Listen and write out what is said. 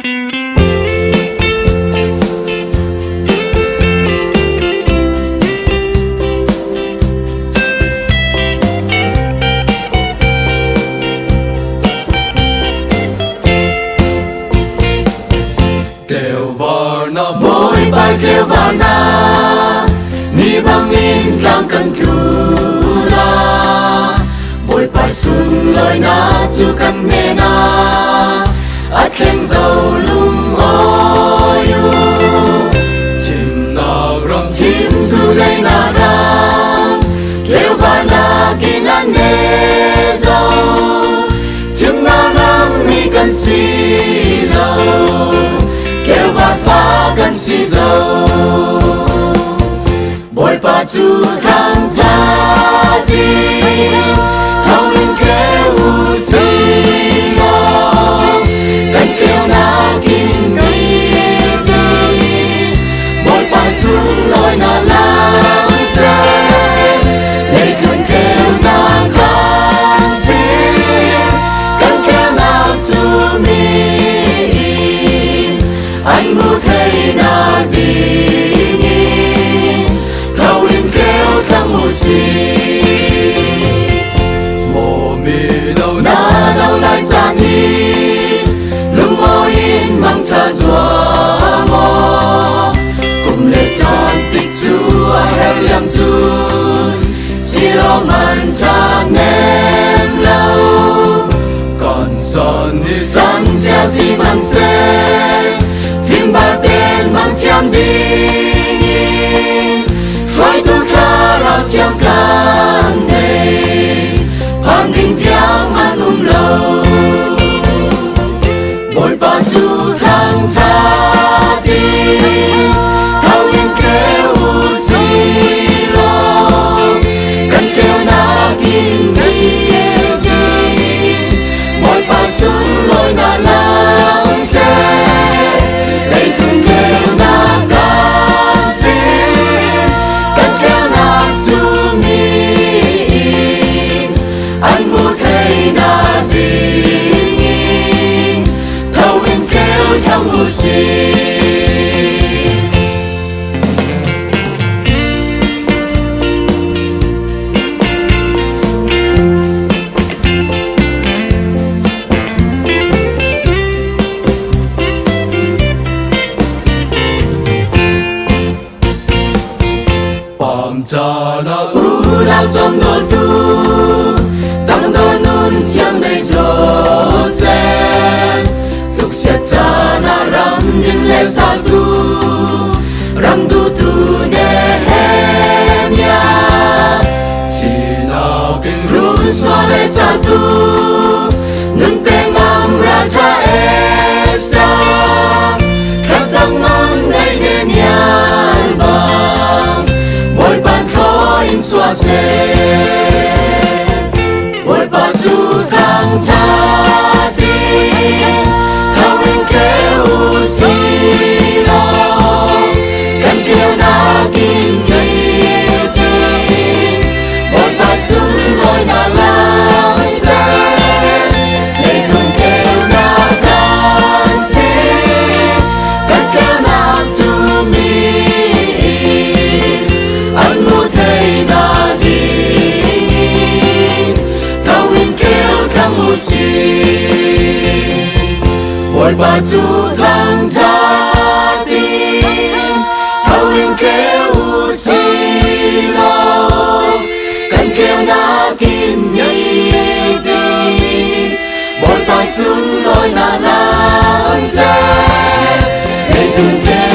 kêu vào na boy bay kêu vào na ni bangin lang kan kula boy bay sun loi na chu kan me na at khen dầu lum oyu chim na ram chim thu đây na ram kêu vào na kina ne dầu chim na ram mi kan si lo kêu vạt phá cần xì dầu bồi bà chú thang cha đi hao linh kêu xì lo cần kêu na kinh đi bồi bà xuống lôi na lang xe lấy cơn kêu na gan xì cần kêu na tu mi anh muốn thấy na đi thâu in kêu thăng mù xì mồ mì đâu na đâu lại chan hi lúc mô in mang cha rùa mò cùng lệ tròn tích chúa heo liam chun xì rô man cha nem lâu còn son hi san xia xì man xe phim ba tên mang chiang đi phai tu kha ra chiang can này phan đình giang man lâu bồi ba chu thang cha đi thâu yên kêu xì lo cần kêu na kinh đi bồi ba xuống lôi na lang xe anh muốn thấy na đi thâu in kêu thăng mù xì bom cha na u lao trong đồn tu tăng đồn nun chiang đầy cho xe lúc xe cha na ram nhìn lệ sa tu ram tu tu để hem ya chỉ nào kinh run xoa lệ sa tu nun pe ngam ra cha esta khát sang ngon đây nên yan bang bồi bàn khó in xoa xe bồi bà chú thang cha đi thâu in kêu xì lo cần kêu na kinh đi bồi bà xuống lôi na lang xe lấy cơn kêu na gan xì cần kêu na tu mi anh muốn thấy na đi mù xì bồi bà chú thang cha đi thâu in kêu xì lo cần kêu na kinh nhây đi bồi bà xuống lôi na lang xe lấy từng kêu